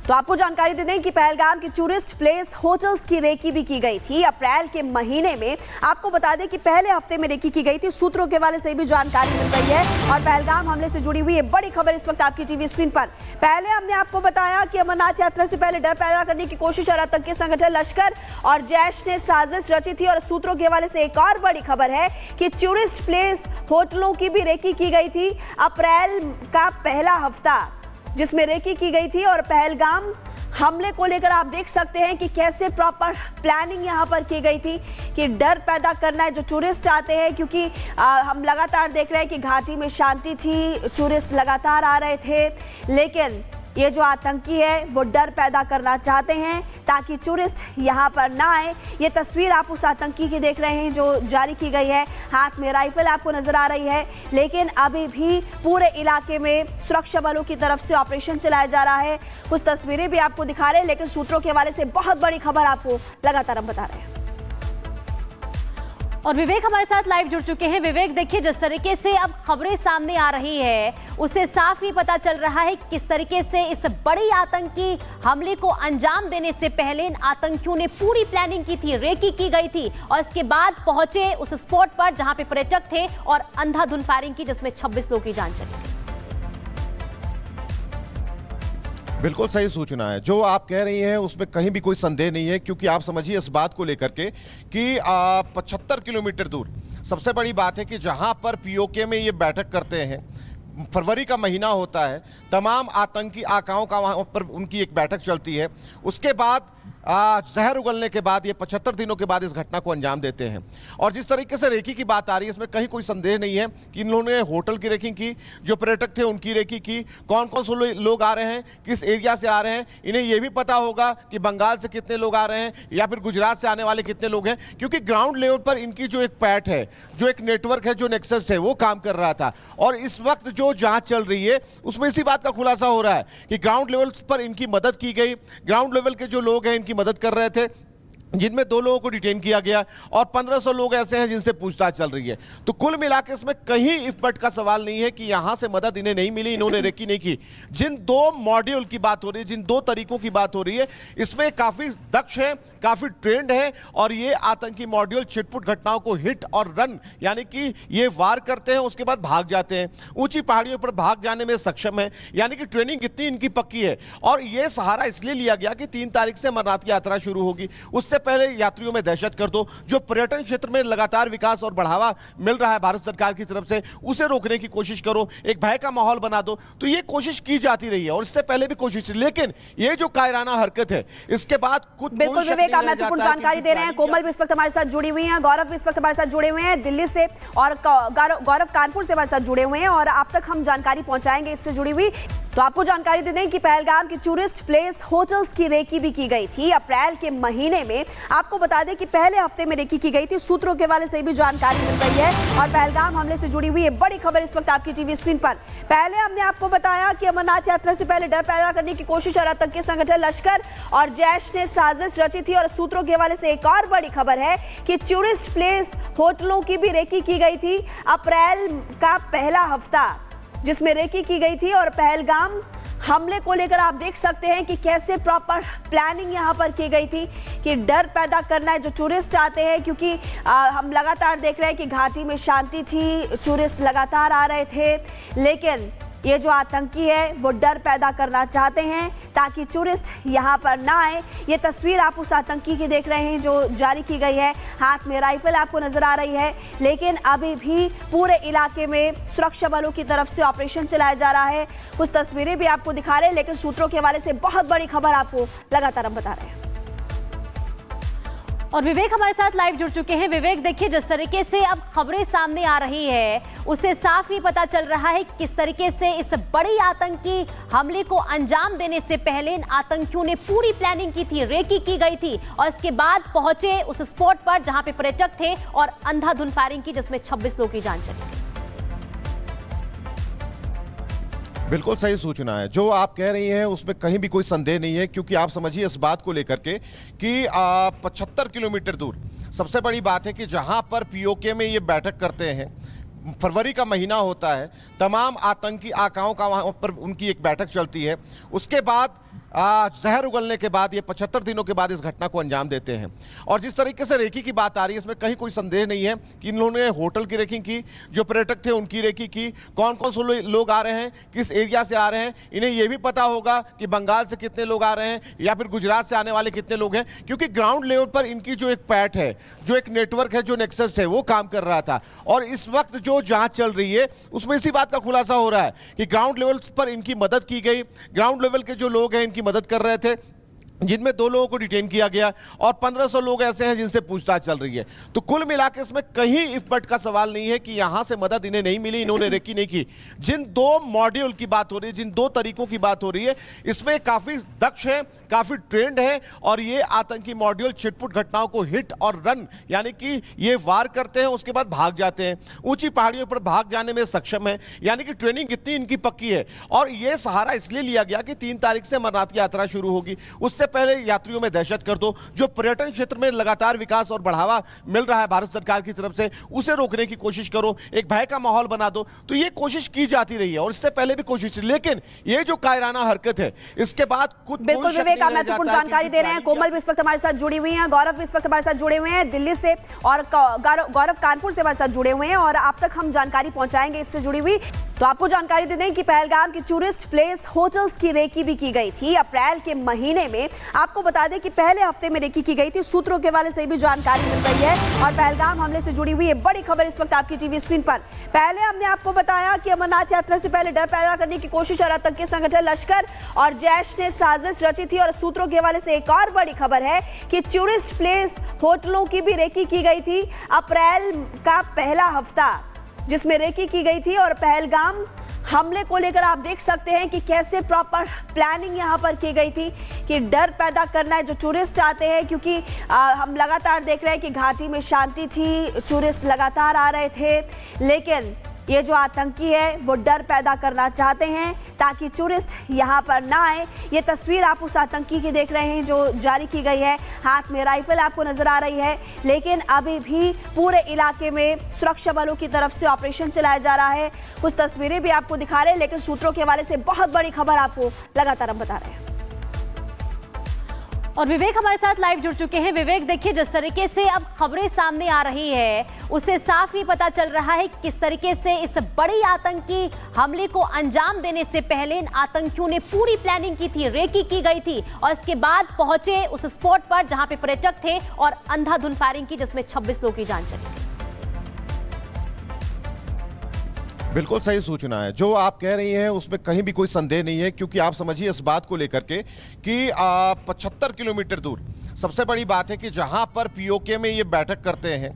तो आपको जानकारी दे दें कि पहलगाम की टूरिस्ट प्लेस होटल्स की रेकी भी की गई थी अप्रैल के महीने में। आपको बता दें कि पहले हफ्ते में रेकी की गई थी। सूत्रों के हवाले से भी जानकारी मिल रही है और पहलगाम हमले से जुड़ी हुई है बड़ी खबर इस वक्त आपकी टीवी स्क्रीन पर। पहले हमने आपको बताया कि अमरनाथ यात्रा से पहले डर पैदा करने की कोशिश और आतंकी संगठन लश्कर और जैश ने साजिश रची थी। और सूत्रों के हवाले से एक और बड़ी खबर है कि टूरिस्ट प्लेस होटलों की भी रेकी की गई थी अप्रैल का पहला हफ्ता, जिसमें रेकी की गई थी। और पहलगाम हमले को लेकर आप देख सकते हैं कि कैसे प्रॉपर प्लानिंग यहां पर की गई थी कि डर पैदा करना है जो टूरिस्ट आते हैं, क्योंकि हम लगातार देख रहे हैं कि घाटी में शांति थी, टूरिस्ट लगातार आ रहे थे, लेकिन ये जो आतंकी है वो डर पैदा करना चाहते हैं ताकि टूरिस्ट यहाँ पर ना आए। ये तस्वीर आप उस आतंकी की देख रहे हैं जो जारी की गई है, हाथ में राइफल आपको नजर आ रही है। लेकिन अभी भी पूरे इलाके में सुरक्षा बलों की तरफ से ऑपरेशन चलाया जा रहा है। कुछ तस्वीरें भी आपको दिखा रहे हैं, लेकिन सूत्रों के हवाले से बहुत बड़ी खबर आपको लगातार हम बता रहे हैं। और विवेक हमारे साथ लाइव जुड़ चुके हैं। विवेक, देखिए जिस तरीके से अब खबरें सामने आ रही है उससे साफ ही पता चल रहा है किस तरीके से इस बड़ी आतंकी हमले को अंजाम देने से पहले इन आतंकियों ने पूरी प्लानिंग की थी, रेकी की गई थी और इसके बाद पहुंचे उस स्पॉट पर जहां पे पर्यटक थे और अंधाधुंध फायरिंग की जिसमें 26 लोगों की जान चली गई। बिल्कुल सही सूचना है जो आप कह रही हैं, उसमें कहीं भी कोई संदेह नहीं है, क्योंकि आप समझिए इस बात को लेकर के कि 75 किलोमीटर दूर सबसे बड़ी बात है कि जहां पर पीओके में ये बैठक करते हैं, फरवरी का महीना होता है, तमाम आतंकी आकाओं का वहां पर उनकी एक बैठक चलती है। उसके बाद जहर उगलने के बाद ये 75 दिनों के बाद इस घटना को अंजाम देते हैं। और जिस तरीके से रेकी की बात आ रही है, इसमें कहीं कोई संदेह नहीं है कि इन लोगों ने होटल की रेकी की, जो पर्यटक थे उनकी रेकी की, कौन कौन से लोग आ रहे हैं, किस एरिया से आ रहे हैं, इन्हें यह भी पता होगा कि बंगाल से कितने लोग आ रहे हैं या फिर गुजरात से आने वाले कितने लोग हैं, क्योंकि ग्राउंड लेवल पर इनकी जो एक पैठ है, जो एक नेटवर्क है, जो नेक्सस है, वो काम कर रहा था। और इस वक्त जो जांच चल रही है उसमें इसी बात का खुलासा हो रहा है कि ग्राउंड लेवल पर इनकी मदद की गई। ग्राउंड लेवल के जो लोग हैं इनकी मदद कर रहे थे, जिनमें 2 लोगों को डिटेन किया गया और 1500 लोग ऐसे हैं जिनसे पूछताछ चल रही है। तो कुल मिलाकर इसमें कहीं इफपट का सवाल नहीं है कि यहां से मदद इन्हें नहीं मिली, इन्होंने रेकी नहीं की। जिन 2 मॉड्यूल की बात हो रही है, जिन 2 तरीकों की बात हो रही है, इसमें काफी दक्ष है, काफी ट्रेंड है और ये आतंकी मॉड्यूल छिटपुट घटनाओं को हिट और रन, यानी कि ये वार करते हैं उसके बाद भाग जाते हैं, ऊंची पहाड़ियों पर भाग जाने में सक्षम है, यानी कि ट्रेनिंग इतनी इनकी पक्की है। और यह सहारा इसलिए लिया गया कि 3 तारीख से अमरनाथ की यात्रा शुरू होगी, उससे पहले यात्रियों में दहशत कर दो। जो पर्यटन क्षेत्र में लगातार विकास और बढ़ावा मिल रहा है भारत सरकार की तरफ से, उसे रोकने की कोशिश करो, एक भय का माहौल बना दो। तो ये कोशिश की जाती रही है और इससे पहले भी कोशिश, लेकिन ये जो कायराना हरकत है इसके बाद कुछ बिल्कुल विवेक, आप महत्वपूर्ण जानकारी दे रहे हैं। कोमल भी इस वक्त हमारे साथ जुड़ी हुई हैं, गौरव भी इस वक्त हमारे साथ जुड़े हुए हैं दिल्ली से, और गौरव कानपुर से हमारे साथ जुड़े हुए हैं और आप तक हम जानकारी पहुंचाएंगे इससे जुड़ी हुई। तो आपको जानकारी दे दें कि पहलगाम की टूरिस्ट प्लेस होटल्स की रेकी भी की गई थी अप्रैल के महीने में। आपको बता दें कि पहले हफ्ते में रेकी की गई थी। सूत्रों के हवाले से भी जानकारी मिल रही है और पहलगाम हमले से जुड़ी हुई है बड़ी खबर इस वक्त आपकी टीवी स्क्रीन पर। पहले हमने आपको बताया कि अमरनाथ यात्रा से पहले डर पैदा करने की कोशिश और आतंकी संगठन लश्कर और जैश ने साजिश रची थी। और सूत्रों के हवाले से एक और बड़ी खबर है कि टूरिस्ट प्लेस होटलों की भी रेकी की गई थी अप्रैल का पहला हफ्ता, जिसमें रेकी की गई थी। और पहलगाम हमले को लेकर आप देख सकते हैं कि कैसे प्रॉपर प्लानिंग यहां पर की गई थी कि डर पैदा करना है जो टूरिस्ट आते हैं, क्योंकि हम लगातार देख रहे हैं कि घाटी में शांति थी, टूरिस्ट लगातार आ रहे थे, लेकिन ये जो आतंकी है वो डर पैदा करना चाहते हैं ताकि टूरिस्ट यहाँ पर ना आए। ये तस्वीर आप उस आतंकी की देख रहे हैं जो जारी की गई है, हाथ में राइफल आपको नजर आ रही है। लेकिन अभी भी पूरे इलाके में सुरक्षा बलों की तरफ से ऑपरेशन चलाया जा रहा है। कुछ तस्वीरें भी आपको दिखा रहे हैं, लेकिन सूत्रों के हवाले से बहुत बड़ी खबर आपको लगातार हम बता रहे हैं। और विवेक हमारे साथ लाइव जुड़ चुके हैं। विवेक, देखिए जिस तरीके से अब खबरें सामने आ रही है उससे साफ ही पता चल रहा है किस तरीके से इस बड़ी आतंकी हमले को अंजाम देने से पहले इन आतंकियों ने पूरी प्लानिंग की थी, रेकी की गई थी और इसके बाद पहुंचे उस स्पॉट पर जहां पे पर्यटक थे और अंधाधुंध फायरिंग की जिसमें 26 लोगों की जान चली गई। बिल्कुल सही सूचना है जो आप कह रही हैं, उसमें कहीं भी कोई संदेह नहीं है, क्योंकि आप समझिए इस बात को लेकर के कि 75 किलोमीटर दूर सबसे बड़ी बात है कि जहां पर पीओके में ये बैठक करते हैं, फरवरी का महीना होता है, तमाम आतंकी आकाओं का वहां पर उनकी एक बैठक चलती है। उसके बाद जहर उगलने के बाद ये 75 दिनों के बाद इस घटना को अंजाम देते हैं। और जिस तरीके से रेकी की बात आ रही है, इसमें कहीं कोई संदेह नहीं है कि इन्होंने होटल की रेकी की, जो पर्यटक थे उनकी रेकी की, कौन कौन से लोग आ रहे हैं, किस एरिया से आ रहे हैं, इन्हें यह भी पता होगा कि बंगाल से कितने लोग आ रहे हैं या फिर गुजरात से आने वाले कितने लोग हैं, क्योंकि ग्राउंड लेवल पर इनकी जो एक पैठ है, जो एक नेटवर्क है, जो नेक्सस है, वो काम कर रहा था। और इस वक्त जो जांच चल रही है उसमें इसी बात का खुलासा हो रहा है कि ग्राउंड लेवल पर इनकी मदद की गई, ग्राउंड लेवल के जो लोग हैं इनकी मदद कर रहे थे, जिनमें 2 लोगों को डिटेन किया गया और 1500 लोग ऐसे हैं जिनसे पूछताछ चल रही है। तो कुल मिलाकर इसमें कहीं इफबट का सवाल नहीं है कि यहां से मदद इन्हें नहीं मिली, इन्होंने रेकी नहीं की। जिन 2 मॉड्यूल की बात हो रही है, जिन 2 तरीकों की बात हो रही है, इसमें काफी दक्ष है, काफी ट्रेंड है और ये आतंकी मॉड्यूल छिटपुट घटनाओं को हिट और रन, यानी कि ये वार करते हैं उसके बाद भाग जाते हैं, ऊंची पहाड़ियों पर भाग जाने में सक्षम है, यानी कि ट्रेनिंग इतनी इनकी पक्की है। और यह सहारा इसलिए लिया गया कि 3 तारीख से अमरनाथ की यात्रा शुरू होगी, उससे पहले यात्रियों में दहशत कर दो। जो पर्यटन क्षेत्र में लगातार विकास और बढ़ावा मिल रहा है भारत सरकार की तरफ से, उसे रोकने की कोशिश करो, एक भय का माहौल बना दो। तो ये कोशिश की जाती रही है और इससे पहले भी कोशिश, लेकिन ये जो कायराना हरकत है इसके बाद कुछ बिल्कुल विवेक, आप महत्वपूर्ण जानकारी दे रहे हैं। कोमल भी इस वक्त हमारे साथ जुड़ी हुई हैं, गौरव भी इस वक्त हमारे साथ जुड़े हुए हैं दिल्ली से, और गौरव कानपुर से हमारे साथ जुड़े हुए हैं और आप तक हम जानकारी पहुंचाएंगे इससे जुड़ी हुई। तो आपको जानकारी दे दें कि पहलगाम की टूरिस्ट प्लेस होटल्स की रेकी भी की गई थी अप्रैल के महीने में। आपको बता दें कि पहले हफ्ते में रेकी की गई थी, सूत्रों के हवाले से भी जानकारी मिल रही है और पहलगाम हमले से जुड़ी हुई है बड़ी खबर इस वक्त आपकी टीवी स्क्रीन पर। पहले हमने आपको बताया कि अमरनाथ यात्रा से पहले डर पैदा करने की कोशिश और आतंकी संगठन लश्कर और जैश ने साजिश रची थी, और सूत्रों के हवाले से एक और बड़ी खबर है कि टूरिस्ट प्लेस होटलों की भी रेकी की गई थी अप्रैल का पहला हफ्ता, जिसमें रेकी की गई थी। और पहलगाम हमले को लेकर आप देख सकते हैं कि कैसे प्रॉपर प्लानिंग यहां पर की गई थी कि डर पैदा करना है जो टूरिस्ट आते हैं, क्योंकि हम लगातार देख रहे हैं कि घाटी में शांति थी, टूरिस्ट लगातार आ रहे थे, लेकिन ये जो आतंकी है वो डर पैदा करना चाहते हैं ताकि टूरिस्ट यहाँ पर ना आए। ये तस्वीर आप उस आतंकी की देख रहे हैं जो जारी की गई है, हाथ में राइफल आपको नजर आ रही है, लेकिन अभी भी पूरे इलाके में सुरक्षा बलों की तरफ से ऑपरेशन चलाया जा रहा है। कुछ तस्वीरें भी आपको दिखा रहे हैं, लेकिन सूत्रों के हवाले से बहुत बड़ी खबर आपको लगातार हम बता रहे हैं। और विवेक हमारे साथ लाइव जुड़ चुके हैं। विवेक, देखिए जिस तरीके से अब खबरें सामने आ रही है उससे साफ ही पता चल रहा है कि किस तरीके से इस बड़ी आतंकी हमले को अंजाम देने से पहले इन आतंकियों ने पूरी प्लानिंग की थी, रेकी की गई थी और इसके बाद पहुंचे उस स्पॉट पर जहां पे पर्यटक थे और अंधाधुंध फायरिंग की जिसमें 26 लोगों की जान चली। बिल्कुल सही सूचना है, जो आप कह रही हैं उसमें कहीं भी कोई संदेह नहीं है, क्योंकि आप समझिए इस बात को लेकर के कि 75 किलोमीटर दूर सबसे बड़ी बात है कि जहां पर पीओके में ये बैठक करते हैं,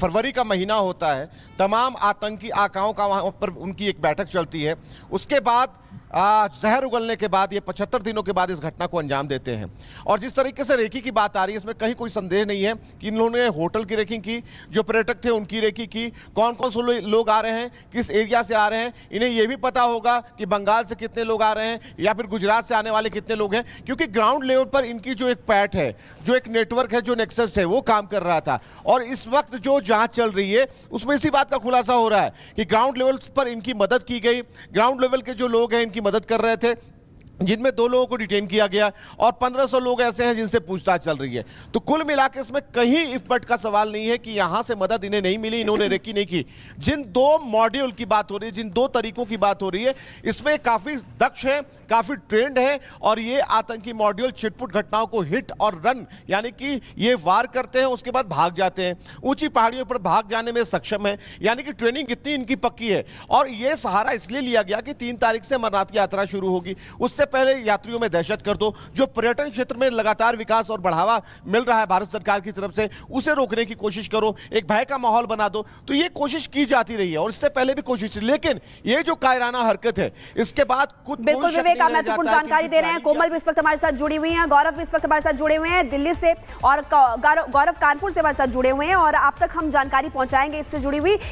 फरवरी का महीना होता है, तमाम आतंकी आकाओं का वहां पर उनकी एक बैठक चलती है, उसके बाद जहर उगलने के बाद ये 75 दिनों के बाद इस घटना को अंजाम देते हैं। और जिस तरीके से रेकी की बात आ रही है इसमें कहीं कोई संदेह नहीं है कि इन्होंने होटल की रेकी की, जो पर्यटक थे उनकी रेकी की, कौन कौन से लोग आ रहे हैं, किस एरिया से आ रहे हैं, इन्हें यह भी पता होगा कि बंगाल से कितने लोग आ रहे हैं या फिर गुजरात से आने वाले कितने लोग हैं, क्योंकि ग्राउंड लेवल पर इनकी जो एक पैठ है, जो एक नेटवर्क है, जो नेक्सस है, वो काम कर रहा था। और इस वक्त जो जांच चल रही है उसमें इसी बात का खुलासा हो रहा है कि ग्राउंड लेवल पर इनकी मदद की गई, ग्राउंड लेवल के जो लोग हैं इनकी मदद कर रहे थे, जिनमें 2 लोगों को डिटेन किया गया और 1500 लोग ऐसे हैं जिनसे पूछताछ चल रही है। तो कुल मिलाकर इसमें कहीं इफबट का सवाल नहीं है कि यहां से मदद इन्हें नहीं मिली, इन्होंने रेकी नहीं की। जिन 2 मॉड्यूल की बात हो रही है, जिन 2 तरीकों की बात हो रही है, इसमें काफी दक्ष है, काफी ट्रेंड है और ये आतंकी मॉड्यूल छिटपुट घटनाओं को हिट और रन, यानी कि ये वार करते हैं उसके बाद भाग जाते हैं, ऊंची पहाड़ियों पर भाग जाने में सक्षम है, यानी कि ट्रेनिंग इतनी इनकी पक्की है। और यह सहारा इसलिए लिया गया कि 3 तारीख से अमरनाथ की यात्रा शुरू होगी, उससे पहले यात्रियों में दहशत कर दो। जो पर्यटन क्षेत्र में लगातार विकास और बढ़ावा मिल रहा है भारत सरकार की तरफ से, उसे रोकने की कोशिश करो, एक भय का माहौल बना दो। तो ये कोशिश की जाती रही है और इससे पहले भी कोशिश, लेकिन ये जो कायराना हरकत है इसके बाद कुछ बिल्कुल विवेक, आप महत्वपूर्ण जानकारी दे रहे हैं। कोमल भी इस वक्त हमारे साथ जुड़ी हुई हैं, गौरव भी इस वक्त हमारे साथ जुड़े हुए हैं दिल्ली से, और गौरव कानपुर से हमारे साथ जुड़े हुए हैं और आप तक हम जानकारी पहुंचाएंगे इससे जुड़ी हुई।